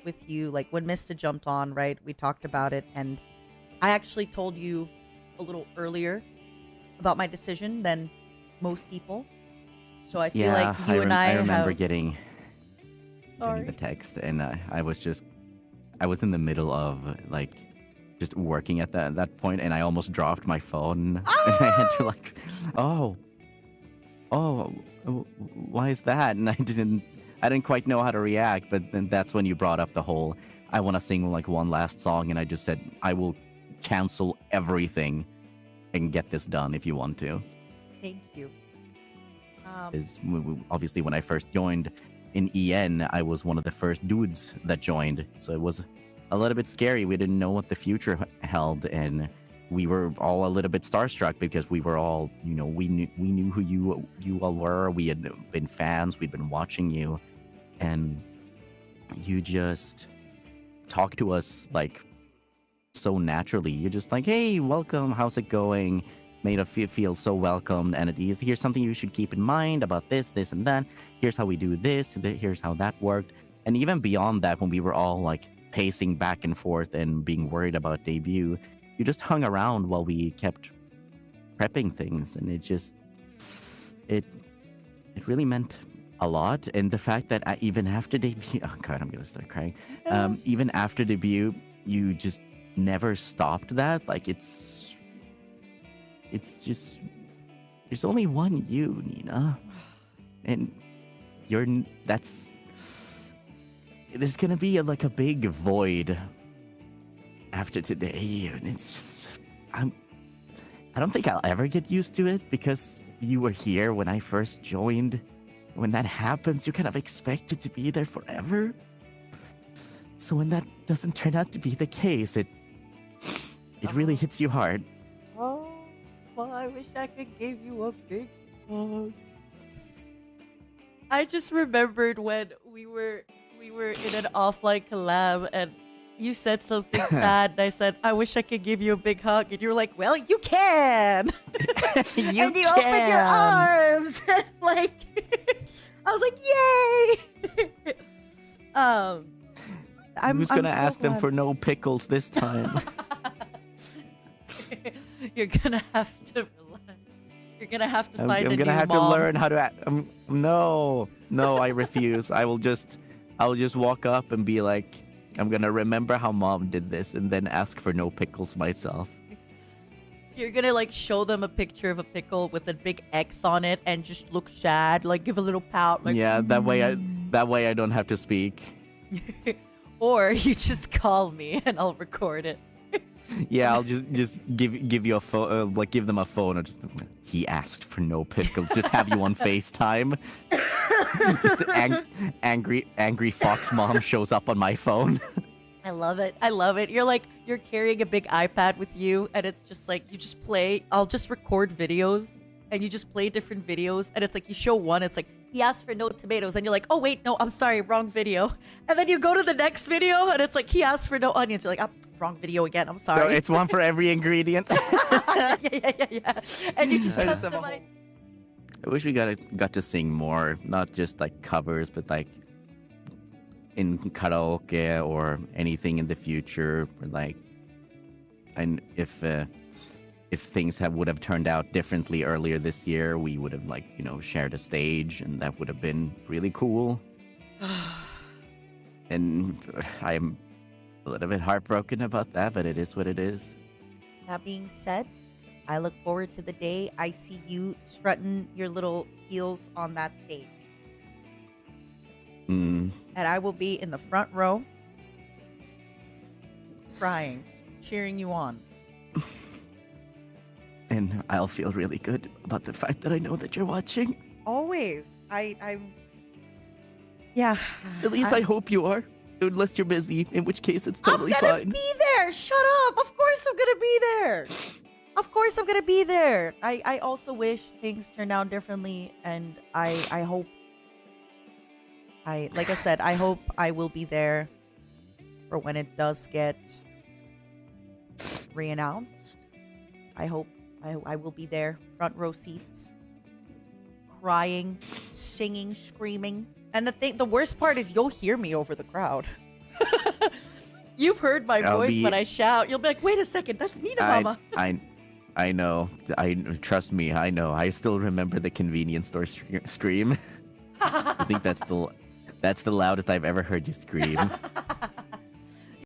with you, like when Mista jumped on, right? We talked about it, and I actually told you a little earlier about my decision than most people. So I feel like you and I remember have... getting the Sorry. text, and I was in the middle of like just working at that point, and I almost dropped my phone, and I had to like, oh, why is that? And I didn't quite know how to react, but then that's when you brought up the whole, I want to sing like one last song, and I just said, I will cancel everything and get this done if you want to. Thank you. Is obviously when I first joined in EN, I was one of the first dudes that joined, so it was a little bit scary. We didn't know what the future held, and we were all a little bit starstruck because we were all, we knew who you all were. We had been fans. We'd been watching you, and you just talked to us like so naturally. You're just like, hey, welcome. How's it going? Made us feel so welcomed and at ease. Here's something you should keep in mind about this, and that. Here's how we do this. Here's how that worked. And even beyond that, when we were all like pacing back and forth and being worried about debut, you just hung around while we kept prepping things, and it really meant a lot. And the fact that even after debut, oh god, I'm gonna start crying. Even after debut, you just never stopped that. Like it's just, there's only one you, Nina, and there's gonna be a big void after today, and it's just, I don't think I'll ever get used to it, because you were here when I first joined. When that happens, you kind of expect it to be there forever. So when that doesn't turn out to be the case, it really hits you hard. Oh, well, I wish I could give you a big hug. I just remembered when we were in an offline collab, and you said something sad, and I said, I wish I could give you a big hug, and you were like, well, you can. And you opened your arms, and I was like, yay. Who's gonna ask them for no pickles this time? You're gonna have to relax. You're gonna have to find a new mom. I'm gonna have to learn how to. No, I refuse. I'll just walk up and be like, I'm gonna remember how mom did this, and then ask for no pickles myself. You're gonna show them a picture of a pickle with a big X on it, and just look sad, give a little pout. Yeah, that way I don't have to speak. Or you just call me and I'll record it. Yeah, I'll just give you a phone, give them a phone. Or just, he asked for no pickles. Just have you on FaceTime. Just angry fox mom shows up on my phone. I love it. You're carrying a big iPad with you, and it's just you just play. I'll just record videos, and you just play different videos, and it's you show one, it's he asked for no tomatoes, and you're like, oh wait, no, I'm sorry, wrong video. And then you go to the next video, and it's he asked for no onions. You're like, oh, wrong video again, I'm sorry. No, it's one for every ingredient. Yeah. And you just customize. I wish we got to sing more, not just covers, but in karaoke or anything in the future, or and if things would have turned out differently earlier this year, we would have shared a stage, and that would have been really cool. And I'm a little bit heartbroken about that, but it is what it is. That being said, I look forward to the day I see you strutting your little heels on that stage. And I will be in the front row, crying, cheering you on. And I'll feel really good about the fact that I know that you're watching. Always. I'm... Yeah. At least I hope you are. Unless you're busy, in which case it's totally fine. I'm gonna be there! Shut up! Of course I'm gonna be there! Of course I'm gonna be there! I also wish things turned out differently, and I hope... like I said, I hope I will be there for when it does get re-announced. I hope I will be there, front row seats, crying, singing, screaming. And the worst part is you'll hear me over the crowd. You've heard my I'll voice be- when I shout. You'll be like, wait a second, that's Nina Mama. I know. Trust me. I know. I still remember the convenience store scream. I think that's the loudest I've ever heard you scream.